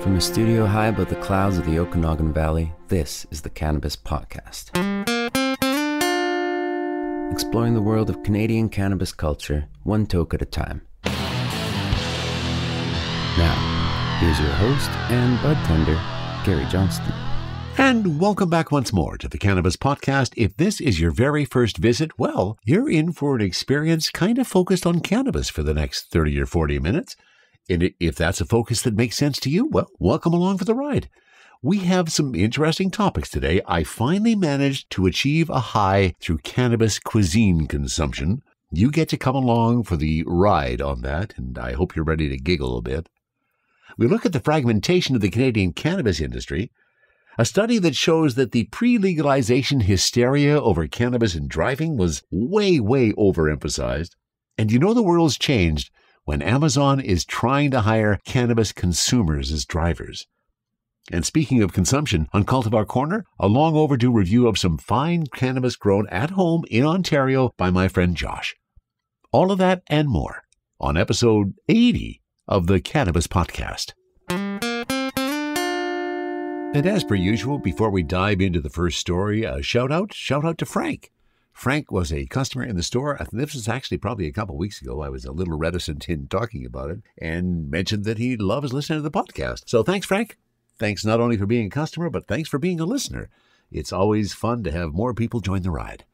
From a studio high above the clouds of the Okanagan Valley, this is the Cannabis Podcast. Exploring the world of Canadian cannabis culture, one toke at a time. Now, here's your host and bud tender, Gary Johnston. And welcome back once more to the Cannabis Podcast. If this is your very first visit, well, you're in for an experience kind of focused on cannabis for the next 30 or 40 minutes. And if that's a focus that makes sense to you, well, welcome along for the ride. We have some interesting topics today. I finally managed to achieve a high through cannabis cuisine consumption. You get to come along for the ride on that, and I hope you're ready to giggle a bit. We look at the fragmentation of the Canadian cannabis industry, a study that shows that the pre-legalization hysteria over cannabis and driving was way overemphasized. And you know the world's changed when Amazon is trying to hire cannabis consumers as drivers. And speaking of consumption, on Cultivar Corner, a long overdue review of some fine cannabis grown at home in Ontario by my friend Josh. All of that and more on episode 80 of the Cannabis Podcast. And as per usual, before we dive into the first story, a shout out to Frank. Frank was a customer in the store. This was actually probably a couple of weeks ago. I was a little reticent in talking about it and mentioned that he loves listening to the podcast. So thanks, Frank. Thanks not only for being a customer, but thanks for being a listener. It's always fun to have more people join the ride.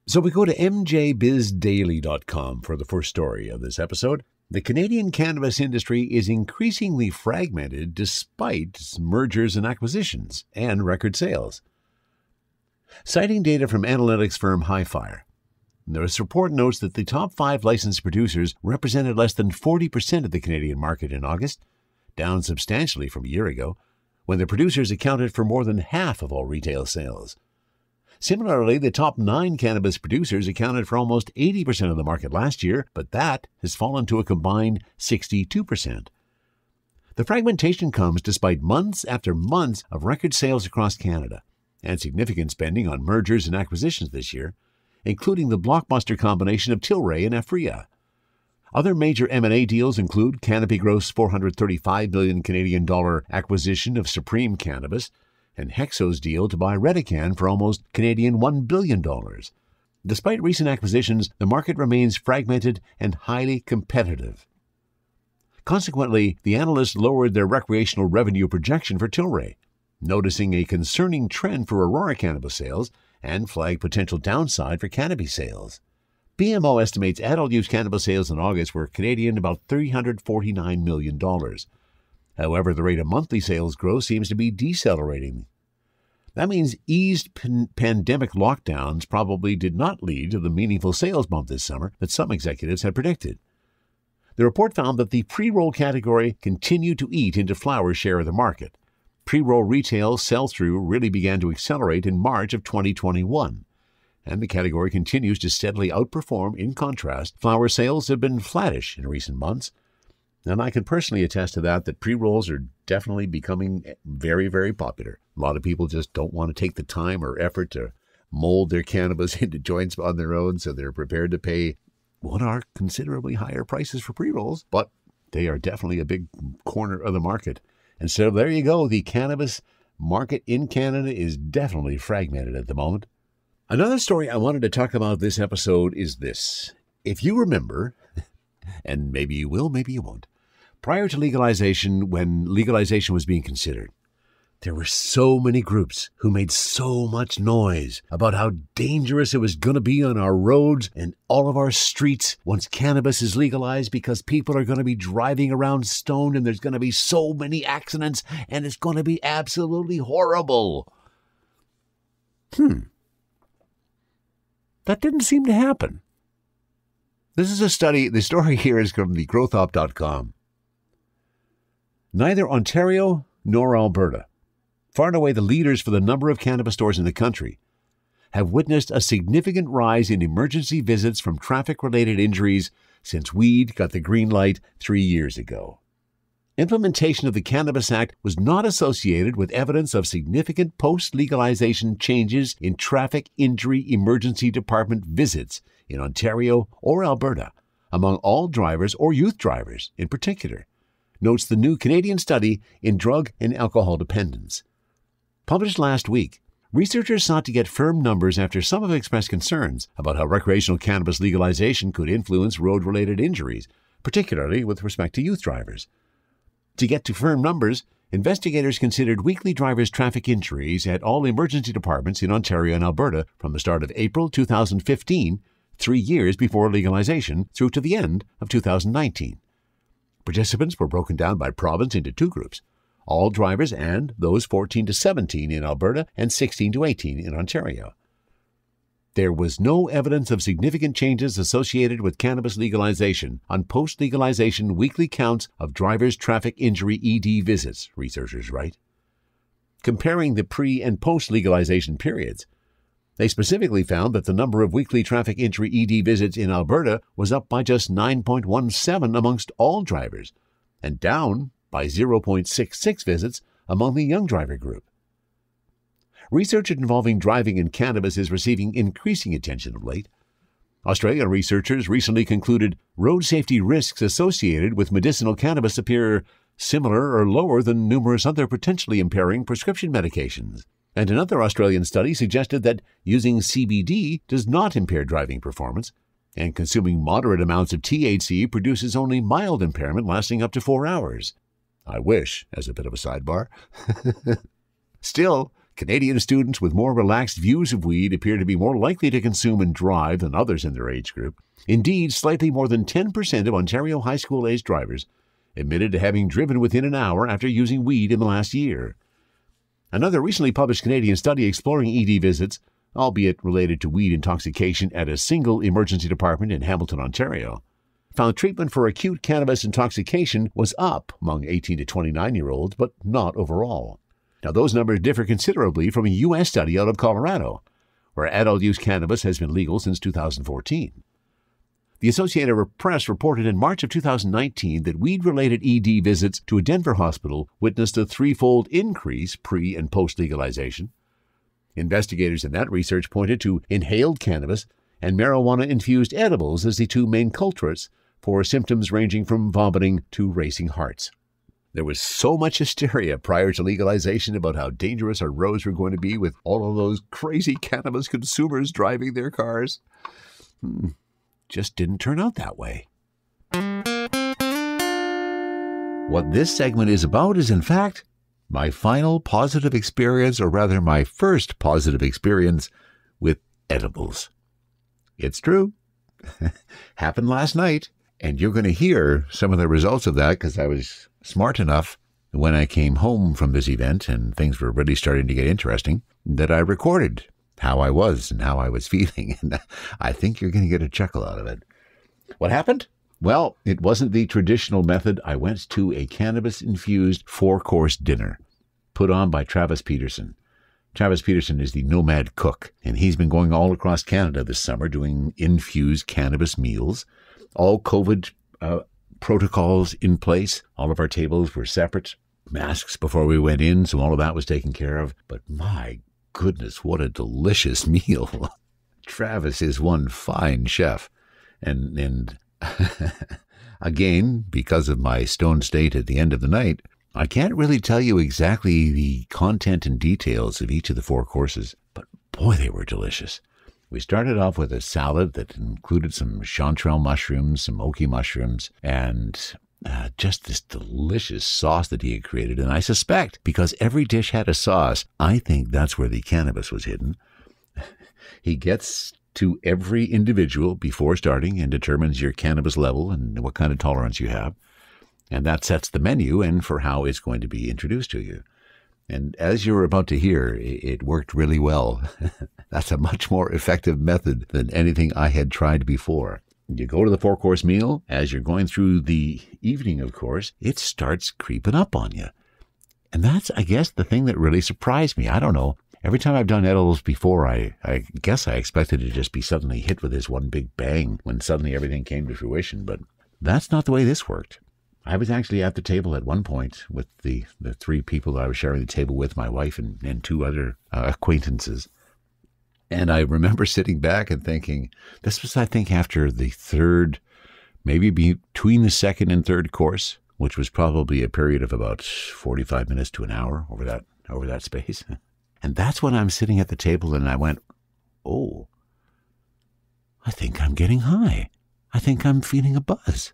So we go to mjbizdaily.com for the first story of this episode. The Canadian cannabis industry is increasingly fragmented despite mergers and acquisitions and record sales. Citing data from analytics firm Hi-Fire, this report notes that the top 5 licensed producers represented less than 40% of the Canadian market in August, down substantially from a year ago, when the producers accounted for more than half of all retail sales. Similarly, the top 9 cannabis producers accounted for almost 80% of the market last year, but that has fallen to a combined 62%. The fragmentation comes despite months after months of record sales across Canada and significant spending on mergers and acquisitions this year, including the blockbuster combination of Tilray and Aphria. Other major M&A deals include Canopy Growth's $435 million Canadian dollar acquisition of Supreme Cannabis and Hexo's deal to buy Redecan for almost Canadian $1 billion. Despite recent acquisitions, the market remains fragmented and highly competitive. Consequently, the analysts lowered their recreational revenue projection for Tilray, noticing a concerning trend for Aurora cannabis sales and flagged potential downside for Cannabis sales. BMO estimates adult-use cannabis sales in August were Canadian about $349 million. However, the rate of monthly sales growth seems to be decelerating. That means eased pandemic lockdowns probably did not lead to the meaningful sales bump this summer that some executives had predicted. The report found that the pre-roll category continued to eat into flower's share of the market. Pre-roll retail sell-through really began to accelerate in March of 2021, and the category continues to steadily outperform. In contrast, flower sales have been flattish in recent months, and I can personally attest to that pre-rolls are definitely becoming very popular. A lot of people just don't want to take the time or effort to mold their cannabis into joints on their own, so they're prepared to pay what are considerably higher prices for pre-rolls, but they are definitely a big corner of the market. And so there you go. The cannabis market in Canada is definitely fragmented at the moment. Another story I wanted to talk about this episode is this. If you remember, and maybe you will, maybe you won't, prior to legalization, when legalization was being considered, there were so many groups who made so much noise about how dangerous it was going to be on our roads and all of our streets once cannabis is legalized, because people are going to be driving around stoned and there's going to be so many accidents and it's going to be absolutely horrible. That didn't seem to happen. This is a study. The story here is from the growthop.com. Neither Ontario nor Alberta, far and away the leaders for the number of cannabis stores in the country, have witnessed a significant rise in emergency visits from traffic-related injuries since weed got the green light 3 years ago. Implementation of the Cannabis Act was not associated with evidence of significant post-legalization changes in traffic injury emergency department visits in Ontario or Alberta, among all drivers or youth drivers in particular. notes the new Canadian study in drug and alcohol dependence. Published last week, researchers sought to get firm numbers after some have expressed concerns about how recreational cannabis legalization could influence road-related injuries, particularly with respect to youth drivers. To get to firm numbers, investigators considered weekly drivers' traffic injuries at all emergency departments in Ontario and Alberta from the start of April 2015, 3 years before legalization, through to the end of 2019. Participants were broken down by province into 2 groups: all drivers and those 14 to 17 in Alberta and 16 to 18 in Ontario. There was no evidence of significant changes associated with cannabis legalization on post-legalization weekly counts of drivers' traffic injury ED visits, researchers write. Comparing the pre- and post-legalization periods, they specifically found that the number of weekly traffic injury ED visits in Alberta was up by just 9.17 amongst all drivers, and down by 0.66 visits among the young driver group. Research involving driving and cannabis is receiving increasing attention of late. Australian researchers recently concluded road safety risks associated with medicinal cannabis appear similar or lower than numerous other potentially impairing prescription medications. And another Australian study suggested that using CBD does not impair driving performance, and consuming moderate amounts of THC produces only mild impairment lasting up to 4 hours. I wish, as a bit of a sidebar. Still, Canadian students with more relaxed views of weed appear to be more likely to consume and drive than others in their age group. Indeed, slightly more than 10% of Ontario high school-aged drivers admitted to having driven within an hour after using weed in the last year. Another recently published Canadian study exploring ED visits, albeit related to weed intoxication at a single emergency department in Hamilton, Ontario, found treatment for acute cannabis intoxication was up among 18 to 29-year-olds, but not overall. Now, those numbers differ considerably from a U.S. study out of Colorado, where adult-use cannabis has been legal since 2014. The Associated Press reported in March of 2019 that weed-related ED visits to a Denver hospital witnessed a 3-fold increase pre- and post-legalization. Investigators in that research pointed to inhaled cannabis and marijuana-infused edibles as the 2 main culprits for symptoms ranging from vomiting to racing hearts. There was so much hysteria prior to legalization about how dangerous our roads were going to be with all of those crazy cannabis consumers driving their cars. Just didn't turn out that way. What this segment is about is, in fact, my final positive experience, or rather my first positive experience with edibles. It's true. Happened last night, and you're going to hear some of the results of that because I was smart enough when I came home from this event and things were really starting to get interesting that I recorded how I was and how I was feeling. And I think you're going to get a chuckle out of it. What happened? Well, it wasn't the traditional method. I went to a cannabis-infused 4-course dinner put on by Travis Peterson. Travis Peterson is the nomad cook, and he's been going all across Canada this summer doing infused cannabis meals, all COVID protocols in place. All of our tables were separate, masks before we went in, so all of that was taken care of. But my goodness, what a delicious meal. Travis is one fine chef. And again, because of my stoned state at the end of the night, I can't really tell you exactly the content and details of each of the 4 courses, but boy, they were delicious. We started off with a salad that included some chanterelle mushrooms, some oki mushrooms, and just this delicious sauce that he had created. And I suspect, because every dish had a sauce, I think that's where the cannabis was hidden. He gets to every individual before starting and determines your cannabis level and what kind of tolerance you have. And that sets the menu and for how it's going to be introduced to you. And as you're about to hear, it worked really well. That's a much more effective method than anything I had tried before. You go to the 4-course meal. As you're going through the evening, of course, it starts creeping up on you. And that's, I guess, the thing that really surprised me. I don't know. Every time I've done edibles before, I guess I expected to just be suddenly hit with this one big bang when suddenly everything came to fruition. But that's not the way this worked. I was actually at the table at one point with the 3 people that I was sharing the table with, my wife and 2 other acquaintances. And I remember sitting back and thinking, this was, I think, after the 3rd, maybe between the 2nd and 3rd course, which was probably a period of about 45 minutes to an hour over that space. And that's when I'm sitting at the table and I went, oh, I think I'm getting high. I think I'm feeling a buzz.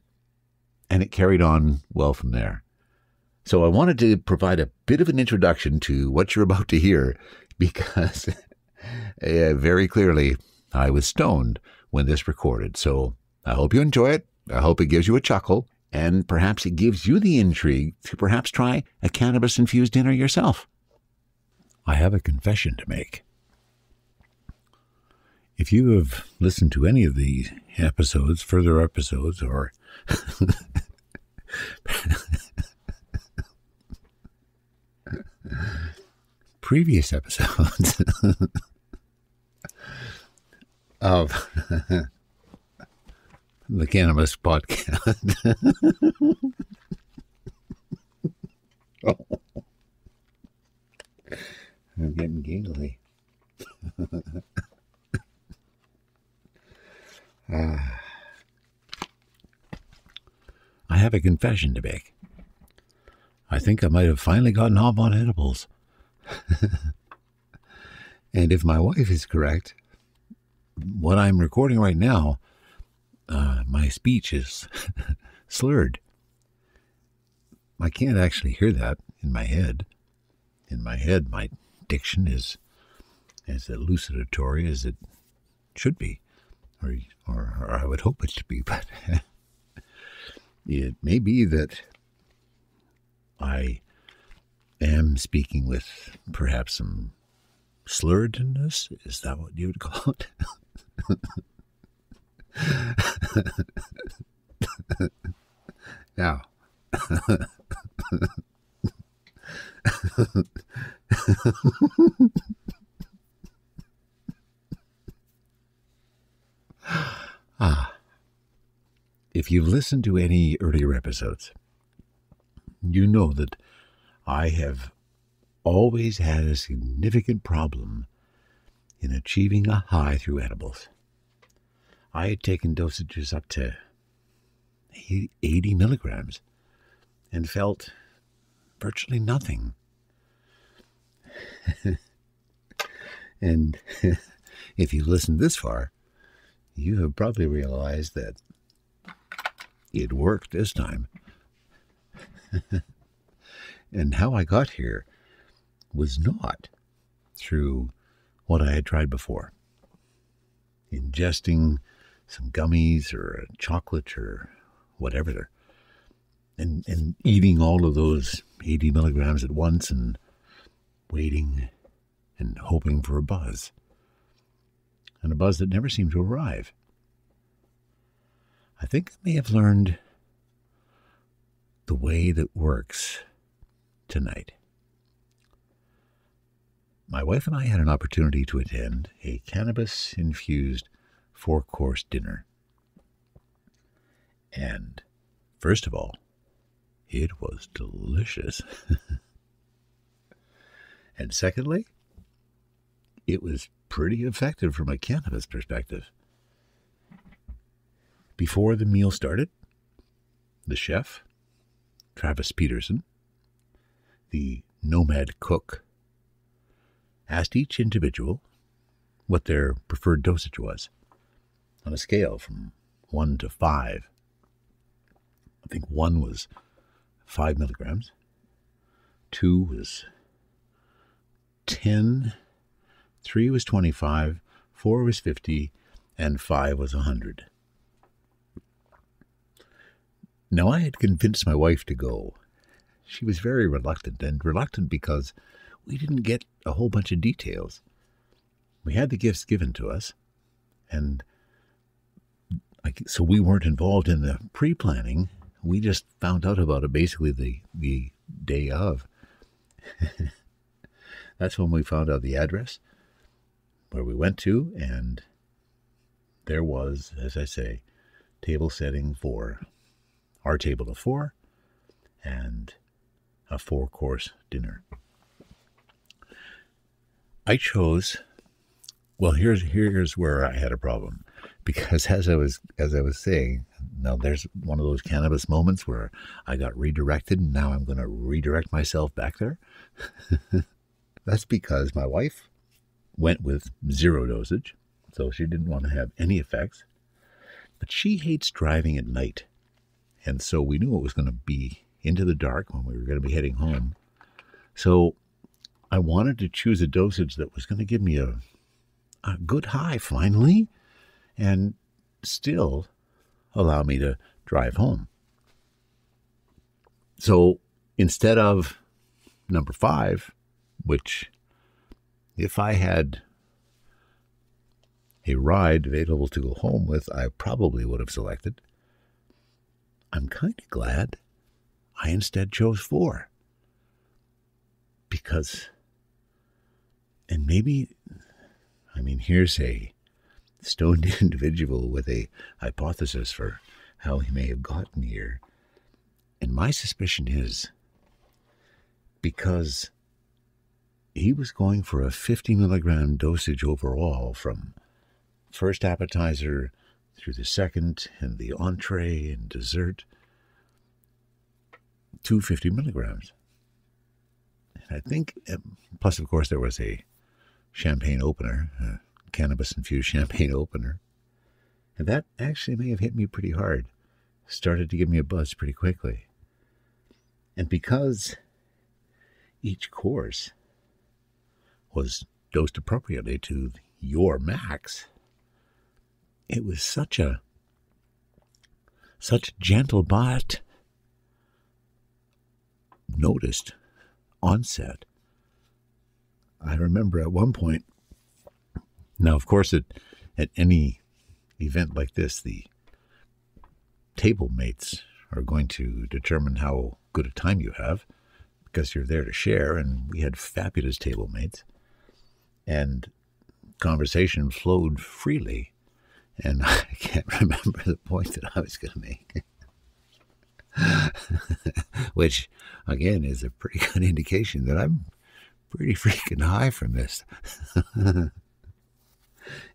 And it carried on well from there. So I wanted to provide a bit of an introduction to what you're about to hear, because very clearly I was stoned when this recorded. So I hope you enjoy it. I hope it gives you a chuckle, and perhaps it gives you the intrigue to perhaps try a cannabis-infused dinner yourself. I have a confession to make. If you have listened to any of the episodes, further episodes, or previous episodes of the Cannabis podcast, I'm getting giggly. I have a confession to make. I think I might have finally gotten off on edibles. And if my wife is correct, what I'm recording right now, my speech is slurred. I can't actually hear that in my head. In my head, my diction is as elucidatory as it should be, or I would hope it to be, but it may be that I am speaking with perhaps some slurredness. Is that what you would call it? Now, if you've listened to any earlier episodes, you know that I have always had a significant problem in achieving a high through edibles. I had taken dosages up to 80 milligrams and felt virtually nothing. And if you've listened this far, you have probably realized that it worked this time. And how I got here was not through what I had tried before. Ingesting some gummies or a chocolate or whatever, and eating all of those 80 milligrams at once and waiting and hoping for a buzz. And a buzz that never seemed to arrive. I think I may have learned the way that works tonight. My wife and I had an opportunity to attend a cannabis-infused 4-course dinner. And first of all, it was delicious. And secondly, it was pretty effective from a cannabis perspective. Before the meal started, the chef, Travis Peterson, the nomad cook, asked each individual what their preferred dosage was on a scale from 1 to 5. I think 1 was 5 milligrams, 2 was 10, 3 was 25, 4 was 50, and 5 was 100. Now, I had convinced my wife to go. She was very reluctant, and reluctant because we didn't get a whole bunch of details. We had the gifts given to us, and so we weren't involved in the pre-planning. We just found out about it basically the day of. That's when we found out the address where we went to, and there was, as I say, table setting for our table of 4 and a 4-course dinner. I chose, well, here's where I had a problem, because as I was saying, Now, there's one of those cannabis moments where I got redirected, and now I'm going to redirect myself back there. That's because my wife went with 0 dosage, so she didn't want to have any effects. But she hates driving at night, and so we knew it was going to be into the dark when we were going to be heading home. So I wanted to choose a dosage that was going to give me a good high finally, and still allow me to drive home. So instead of number 5, which if I had a ride available to go home with, I probably would have selected, I'm kind of glad I instead chose 4. Because, and maybe, here's a stoned individual with a hypothesis for how he may have gotten here. And my suspicion is because he was going for a 50 milligram dosage overall from first appetizer through the second and the entree and dessert, 250 milligrams. And I think, plus of course there was a champagne opener, cannabis-infused champagne opener. And that actually may have hit me pretty hard. Started to give me a buzz pretty quickly. And because each course was dosed appropriately to your max, it was such a gentle but noticed onset. I remember at one point, now of course at any event like this, the table mates are going to determine how good a time you have because you're there to share, and we had fabulous table mates, and conversation flowed freely, and I can't remember the point that I was going to make. Which, again, is a pretty good indication that I'm pretty freaking high from this.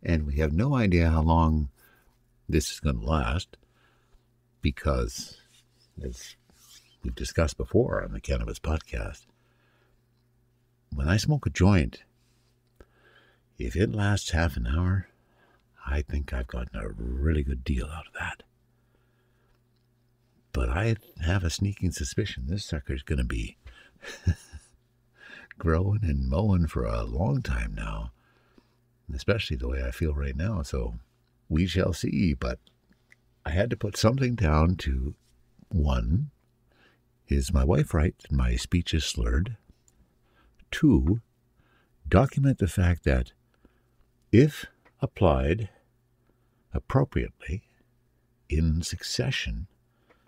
And we have no idea how long this is going to last because, as we've discussed before on the Cannabis podcast, when I smoke a joint, if it lasts half an hour, I think I've gotten a really good deal out of that. But I have a sneaking suspicion this sucker's going to be growing and mowing for a long time now, especially the way I feel right now. So we shall see. But I had to put something down to, 1, is my wife right and my speech is slurred? 2, document the fact that if applied appropriately in succession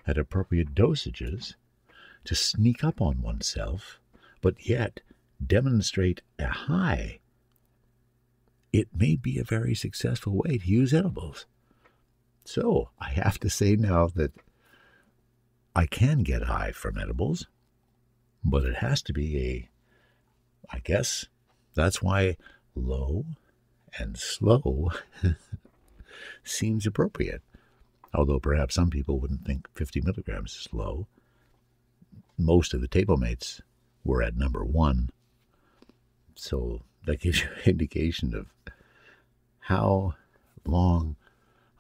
at appropriate dosages to sneak up on oneself, but yet demonstrate a high, it may be a very successful way to use edibles. So I have to say now that I can get high from edibles, but it has to be I guess that's why low and slow seems appropriate. Although perhaps some people wouldn't think 50 milligrams is low. Most of the table mates were at number 1. So that gives you an indication of how long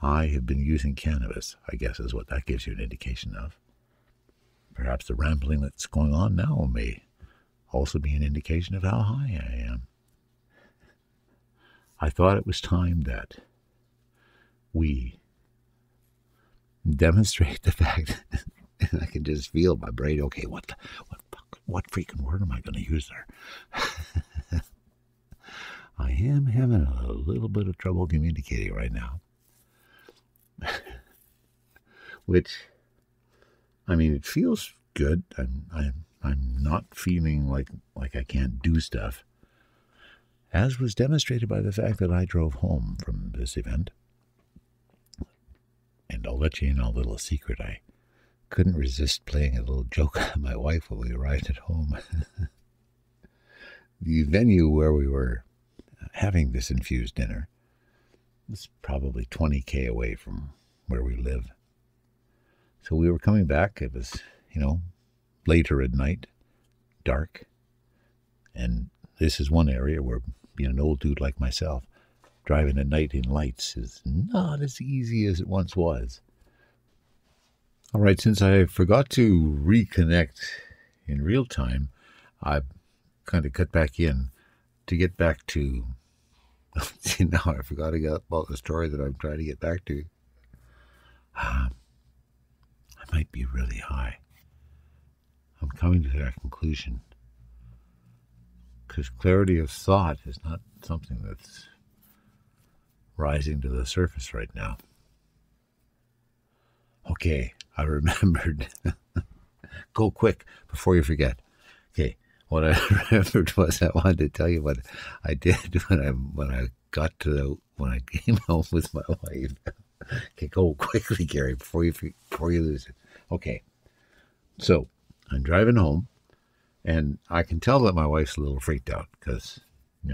I have been using cannabis, I guess is what that gives you an indication of. Perhaps the rambling that's going on now may also be an indication of how high I am. I thought it was time that we demonstrate the fact, and I can just feel my brain, okay, what freaking word am I going to use there? I am having a little bit of trouble communicating right now. Which, it feels good. I'm not feeling like I can't do stuff, as was demonstrated by the fact that I drove home from this event. And I'll let you in on a little secret. I couldn't resist playing a little joke on my wife when we arrived at home. The venue where we were having this infused dinner was probably 20K away from where we live. So we were coming back. It was, later at night, dark. And this is one area where, being an old dude like myself, driving at night in lights is not as easy as it once was. All right, since I forgot to reconnect in real time, I've kind of cut back in to get back to... See, now I forgot about the story that I'm trying to get back to. I might be really high. I'm coming to that conclusion. Because clarity of thought is not something that's rising to the surface right now. Okay, I remembered. Go quick before you forget. Okay, what I remembered was I wanted to tell you what I did when I came home with my wife. Okay, go quickly, Gary, before you lose it. Okay, so I'm driving home, and I can tell that my wife's a little freaked out because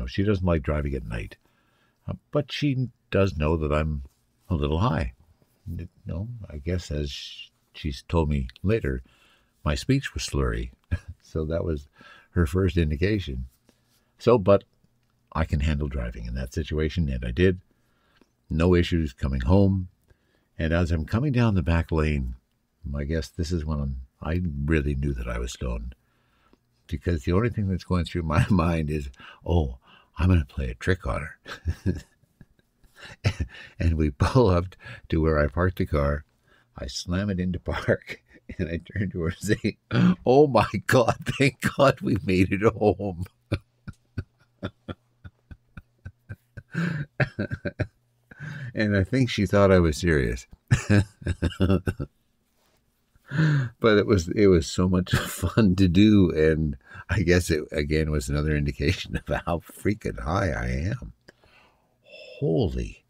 she doesn't like driving at night, but she does know that I'm a little high. I guess as she's told me later, my speech was slurry, so that was her first indication. So, but I can handle driving in that situation, and I did. No issues coming home. And as I'm coming down the back lane, I guess this is when I really knew that I was stoned. Because the only thing that's going through my mind is, oh, I'm going to play a trick on her. And we pull up to where I parked the car. I slam it into park, and I turn to her and say, oh my God, thank God we made it home. And I think she thought I was serious. But it was so much fun to do, and I guess it again was another indication of how freaking high I am. Holy.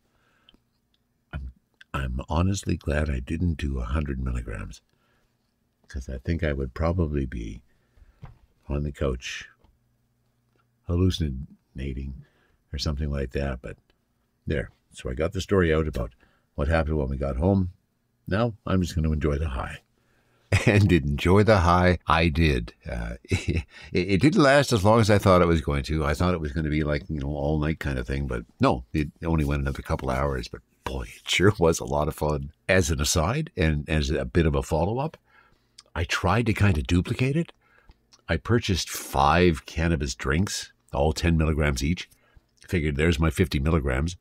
I'm honestly glad I didn't do 100 milligrams, because I think I would probably be on the couch hallucinating or something like that. But there. So I got the story out about what happened when we got home. Now I'm just going to enjoy the high. And enjoy the high, I did. It didn't last as long as I thought it was going to. I thought it was going to be like, all night kind of thing. But no, it only went another couple hours. But boy, it sure was a lot of fun. As an aside, and as a bit of a follow-up, I tried to kind of duplicate it. I purchased 5 cannabis drinks, all 10 milligrams each. Figured there's my 50 milligrams.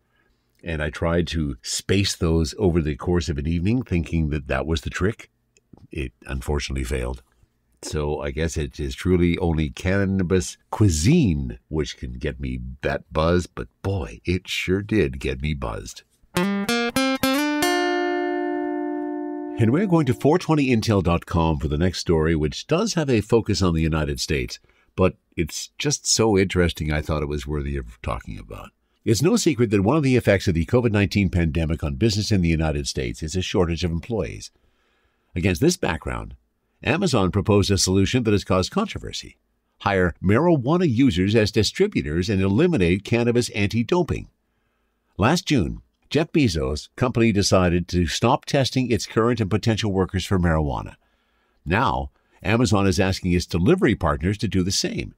And I tried to space those over the course of an evening, thinking that was the trick. It unfortunately failed. So I guess it is truly only Cannabis Cuisine which can get me that buzz, but boy, it sure did get me buzzed. And we're going to 420intel.com for the next story, which does have a focus on the United States, but it's just so interesting I thought it was worthy of talking about. It's no secret that one of the effects of the COVID-19 pandemic on business in the United States is a shortage of employees. Against this background, Amazon proposed a solution that has caused controversy. Hire marijuana users as distributors and eliminate cannabis anti-doping. Last June, Jeff Bezos' company decided to stop testing its current and potential workers for marijuana. Now, Amazon is asking its delivery partners to do the same.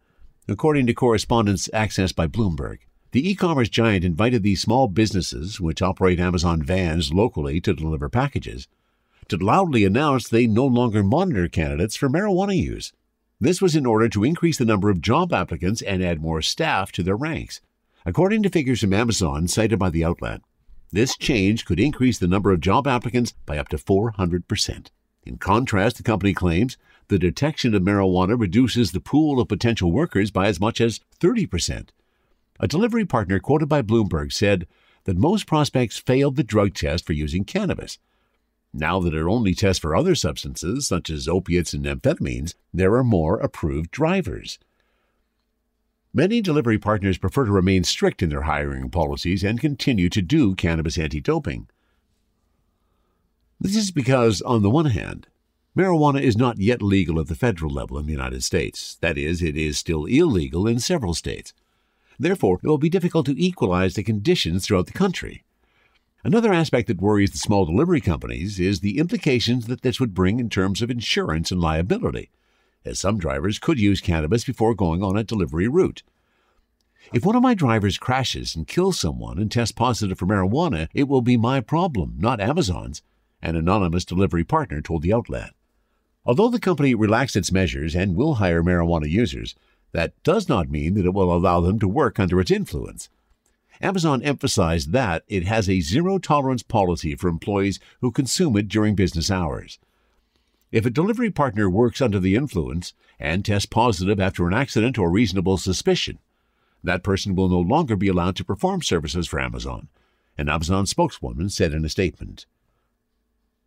According to correspondence accessed by Bloomberg, the e-commerce giant invited these small businesses, which operate Amazon vans locally to deliver packages, to loudly announce they no longer monitor candidates for marijuana use. This was in order to increase the number of job applicants and add more staff to their ranks. According to figures from Amazon cited by the outlet, this change could increase the number of job applicants by up to 400%. In contrast, the company claims the detection of marijuana reduces the pool of potential workers by as much as 30%. A delivery partner quoted by Bloomberg said that most prospects failed the drug test for using cannabis. Now that it only tests for other substances, such as opiates and amphetamines, there are more approved drivers. Many delivery partners prefer to remain strict in their hiring policies and continue to do cannabis anti-doping. This is because, on the one hand, marijuana is not yet legal at the federal level in the United States. That is, it is still illegal in several states. Therefore, it will be difficult to equalize the conditions throughout the country. Another aspect that worries the small delivery companies is the implications that this would bring in terms of insurance and liability, as some drivers could use cannabis before going on a delivery route. If one of my drivers crashes and kills someone and tests positive for marijuana, it will be my problem, not Amazon's, an anonymous delivery partner told the outlet. Although the company relaxed its measures and will hire marijuana users, that does not mean that it will allow them to work under its influence. Amazon emphasized that it has a zero-tolerance policy for employees who consume it during business hours. If a delivery partner works under the influence and tests positive after an accident or reasonable suspicion, that person will no longer be allowed to perform services for Amazon, an Amazon spokeswoman said in a statement.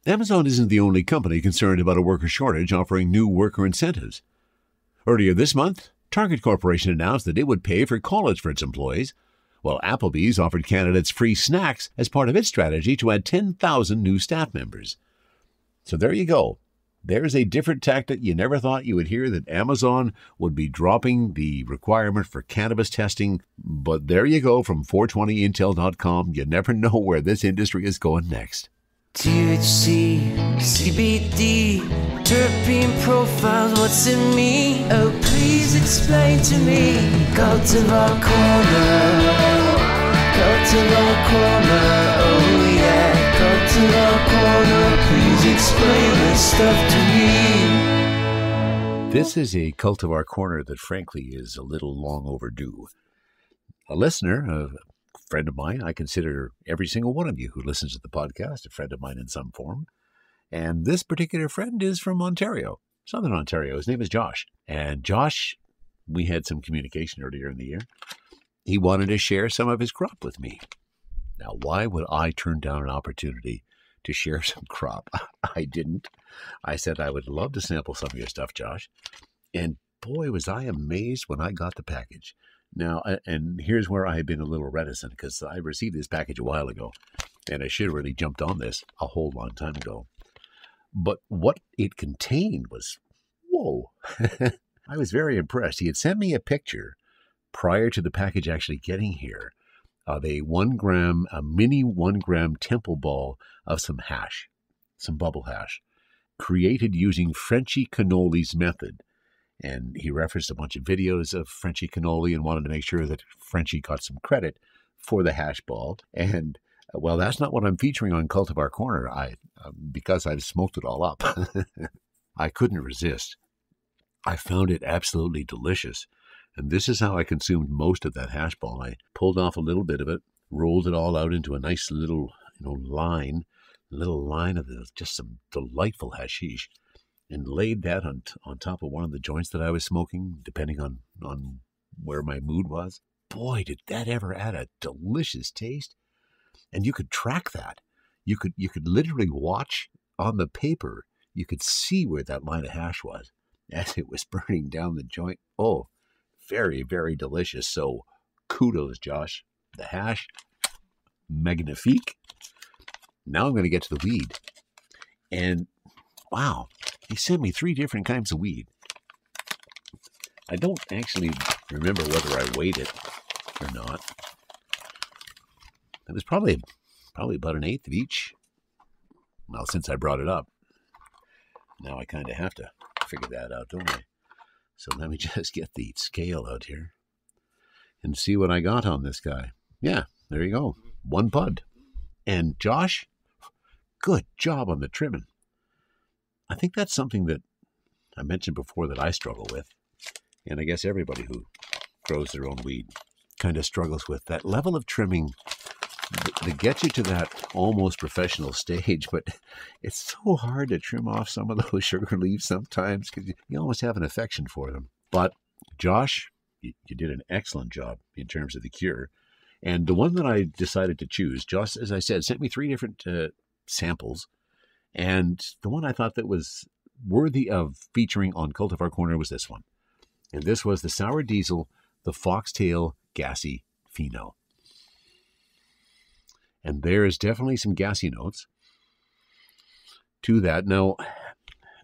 Amazon isn't the only company concerned about a worker shortage offering new worker incentives. Earlier this month, Target Corporation announced that it would pay for college for its employees, while Applebee's offered candidates free snacks as part of its strategy to add 10,000 new staff members. So there you go. There's a different tactic you never thought you would hear, that Amazon would be dropping the requirement for cannabis testing. But there you go, from 420intel.com. You never know where this industry is going next. THC, CBD, terpene profiles, what's in me? Oh, please explain to me. Cultivar Corner, Cultivar Corner, oh yeah. Cultivar Corner, please explain this stuff to me. This is a Cultivar Corner that frankly is a little long overdue. A listener, a friend of mine, I consider every single one of you who listens to the podcast a friend of mine in some form. And this particular friend is from Ontario, Southern Ontario. His name is Josh. And Josh, we had some communication earlier in the year. He wanted to share some of his crop with me. Now, why would I turn down an opportunity to share some crop? I didn't. I said I would love to sample some of your stuff, Josh. And boy, was I amazed when I got the package. Now, and here's where I had been a little reticent, because I received this package a while ago, and I should have really jumped on this a whole long time ago. But what it contained was, whoa. I was very impressed. He had sent me a picture prior to the package actually getting here of a mini 1 gram temple ball of some hash, some bubble hash, created using Frenchy Cannoli's method. And he referenced a bunch of videos of Frenchy Cannoli and wanted to make sure that Frenchy got some credit for the hash ball. And, well, that's not what I'm featuring on Cultivar Corner. Because I've smoked it all up. I couldn't resist. I found it absolutely delicious. And this is how I consumed most of that hash ball. I pulled off a little bit of it, rolled it all out into a nice little, line of just some delightful hashish, and laid that on top of one of the joints that I was smoking, depending on where my mood was. Boy, did that ever add a delicious taste. And you could track that. You could literally watch on the paper. You could see where that line of hash was as it was burning down the joint. Oh, very, very delicious. So kudos, Josh. The hash, magnifique. Now I'm going to get to the weed. And wow, he sent me 3 different kinds of weed. I don't actually remember whether I weighed it or not. It was probably about 1/8 of each. Well, since I brought it up, now I kind of have to figure that out, don't I? So let me just get the scale out here and see what I got on this guy. Yeah, there you go. 1 bud. And Josh, good job on the trimming. I think that's something that I mentioned before that I struggle with. And I guess everybody who grows their own weed kind of struggles with that level of trimming that gets you to that almost professional stage. But it's so hard to trim off some of those sugar leaves sometimes because you almost have an affection for them. But Josh, you did an excellent job in terms of the cure. And the one that I decided to choose, Josh, as I said, sent me 3 different samples. And the one I thought that was worthy of featuring on Cultivar Corner was this one. And this was the Sour Diesel, the Foxtail Gassy Pheno. And there is definitely some gassy notes to that. Now,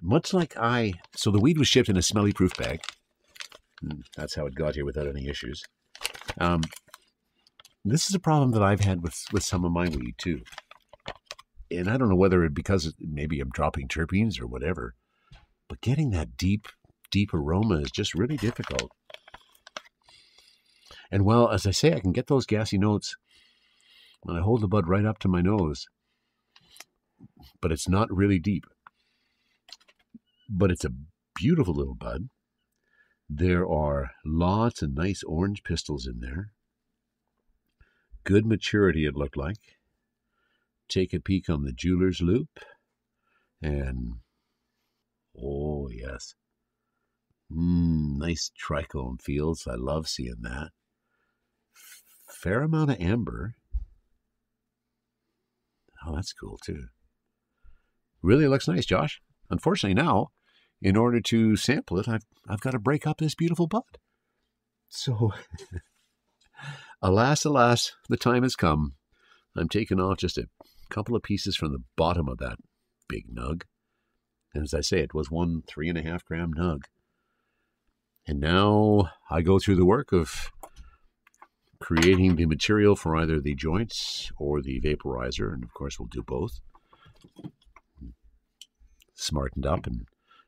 much like so the weed was shipped in a smelly proof bag. That's how it got here without any issues. This is a problem that I've had with some of my weed too. And I don't know whether it's because maybe I'm dropping terpenes or whatever, but getting that deep aroma is just really difficult. And well, as I say, I can get those gassy notes when I hold the bud right up to my nose, but it's not really deep. But it's a beautiful little bud. There are lots of nice orange pistils in there. Good maturity, it looked like. Take a peek on the jeweler's loop. And, oh yes. Nice trichome fields. I love seeing that. Fair amount of amber. Oh, that's cool too. Really looks nice, Josh. Unfortunately now, in order to sample it, I've got to break up this beautiful bud. So, alas, the time has come. I'm taking off just a couple of pieces from the bottom of that big nug. And as I say, it was one 3.5 gram nug. And now I go through the work of creating the material for either the joints or the vaporizer. And of course, we'll do both. Smartened up and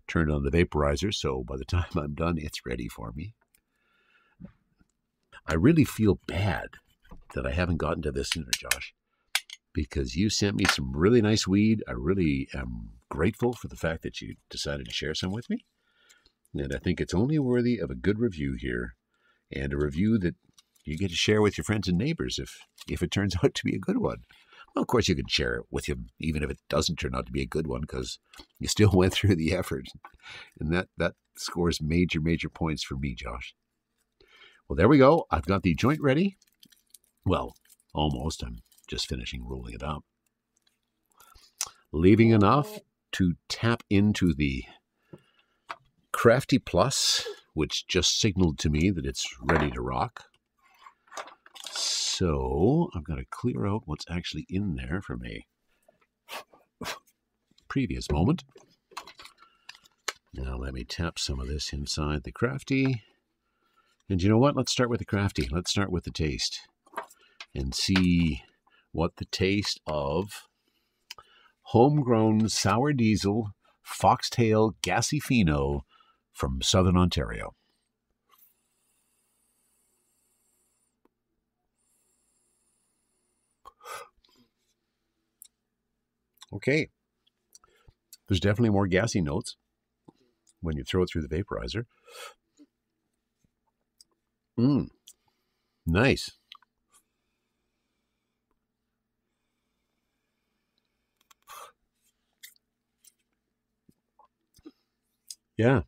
turned on the vaporizer, so by the time I'm done, it's ready for me. I really feel bad that I haven't gotten to this sooner, Josh, because you sent me some really nice weed. I really am grateful for the fact that you decided to share some with me. And I think it's only worthy of a good review here, and a review that you get to share with your friends and neighbors if it turns out to be a good one. Well, of course, you can share it with them, even if it doesn't turn out to be a good one, because you still went through the effort. And that scores major points for me, Josh. Well, there we go. I've got the joint ready. Well, almost. I'm just finishing rolling it up. Leaving enough to tap into the Crafty Plus, which just signaled to me that it's ready to rock. So I've got to clear out what's actually in there from a previous moment. Now let me tap some of this inside the Crafty. And you know what? Let's start with the Crafty. Let's start with the taste and see what the taste of homegrown sour diesel foxtail gassy pheno from Southern Ontario. Okay, there's definitely more gassy notes when you throw it through the vaporizer. Nice. Yeah,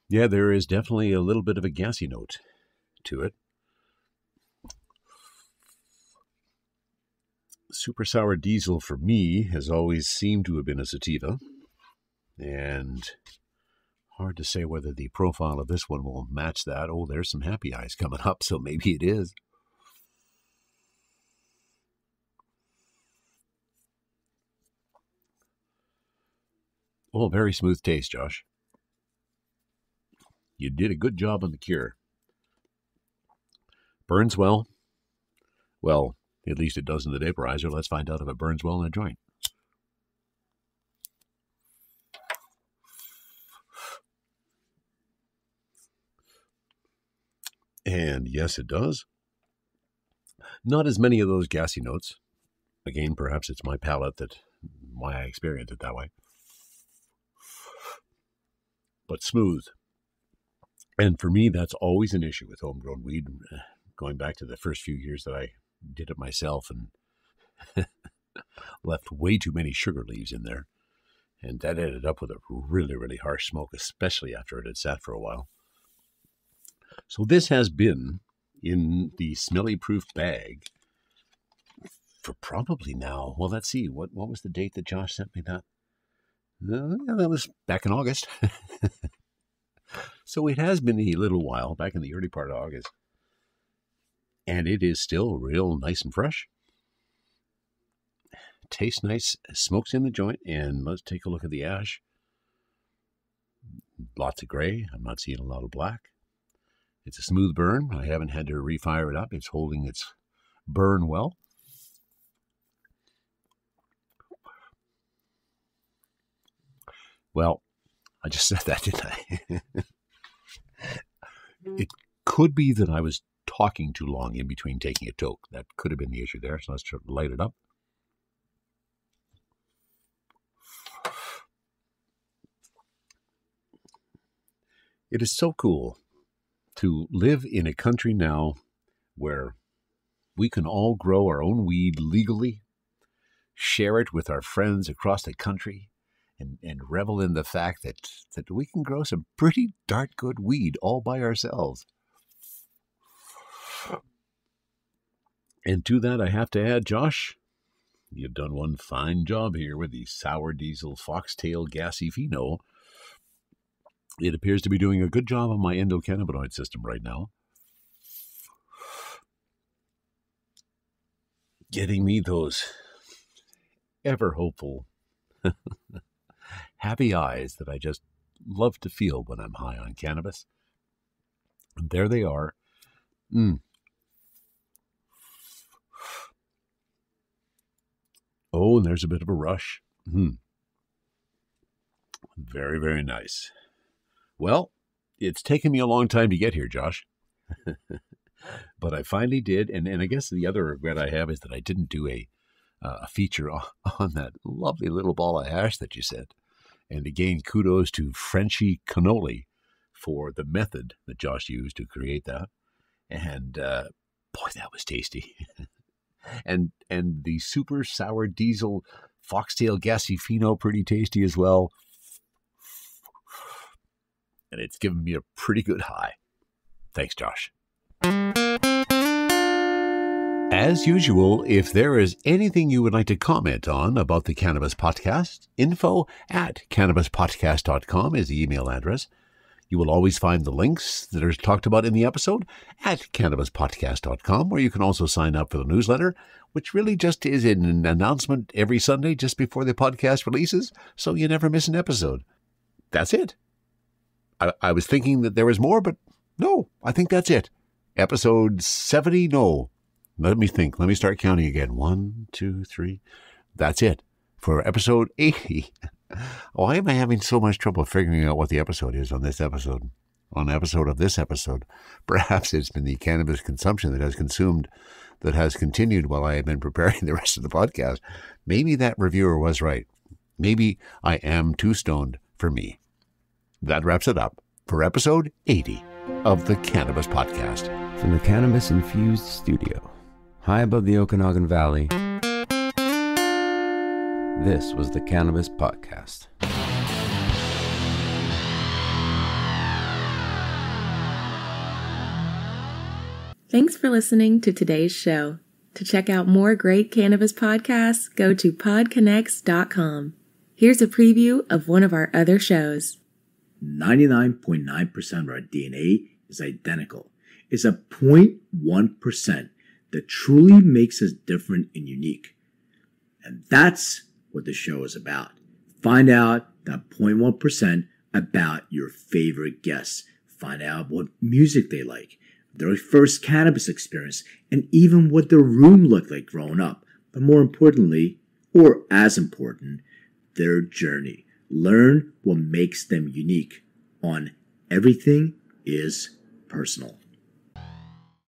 there is definitely a little bit of a gassy note to it. Super sour diesel for me has always seemed to have been a sativa, and hard to say whether the profile of this one will match that. Oh, there's some happy eyes coming up, so maybe it is. Oh, very smooth taste, Josh. You did a good job on the cure. Burns well. Well, at least it does in the vaporizer. Let's find out if it burns well in a joint. And yes, it does. Not as many of those gassy notes. Again, perhaps it's my palate why I experience it that way. But smooth. And for me, that's always an issue with homegrown weed. Going back to the first few years that I did it myself and left way too many sugar leaves in there. And that ended up with a really harsh smoke, especially after it had sat for a while. So this has been in the smelly proof bag for probably now, well, let's see, what was the date that Josh sent me that? That was back in August. So it has been a little while, back in the early part of August. And it is still real nice and fresh. Tastes nice, smokes in the joint, and let's take a look at the ash. Lots of gray. I'm not seeing a lot of black. It's a smooth burn. I haven't had to refire it up. It's holding its burn well. Well, I just said that, didn't I? It could be that I was talking too long in between taking a toke. That could have been the issue there. So let's light it up. It is so cool to live in a country now where we can all grow our own weed legally, share it with our friends across the country, and revel in the fact that we can grow some pretty darn good weed all by ourselves. And to that I have to add, Josh, you've done one fine job here with the sour diesel foxtail gassy pheno. It appears to be doing a good job on my endocannabinoid system right now. Getting me those ever hopeful, happy eyes that I just love to feel when I'm high on cannabis. And there they are. Oh, and there's a bit of a rush. Very, very nice. Well, it's taken me a long time to get here, Josh. But I finally did. And I guess the other regret I have is that I didn't do a feature on that lovely little ball of hash that you sent. And again, kudos to Frenchy Cannoli for the method that Josh used to create that. And boy, that was tasty. and the super sour diesel foxtail gassy pheno, pretty tasty as well. And it's given me a pretty good high. Thanks, Josh. As usual, if there is anything you would like to comment on about the Cannabis Podcast, info@cannabispodcast.com is the email address. You will always find the links that are talked about in the episode at cannabispodcast.com, where you can also sign up for the newsletter, which really just is an announcement every Sunday just before the podcast releases, so you never miss an episode. That's it. I was thinking that there was more, but no, I think that's it. Episode 70, no. Let me think. Let me start counting again. 1, 2, 3. That's it for episode 80. Why am I having so much trouble figuring out what the episode is on this episode? On the episode of this episode? Perhaps it's been the cannabis consumption that has continued while I have been preparing the rest of the podcast. Maybe that reviewer was right. Maybe I am too stoned for me. That wraps it up for episode 80 of the Cannabis Podcast. From the cannabis-infused studio, high above the Okanagan Valley, this was the Cannabis Podcast. Thanks for listening to today's show. To check out more great cannabis podcasts, go to podconnects.com. Here's a preview of one of our other shows. 99.9% of our DNA is identical. It's a 0.1% that truly makes us different and unique. And that's what the show is about. Find out that 0.1% about your favorite guests. Find out what music they like, their first cannabis experience, and even what their room looked like growing up. But more importantly, or as important, their journey. Learn what makes them unique on Everything is Personal.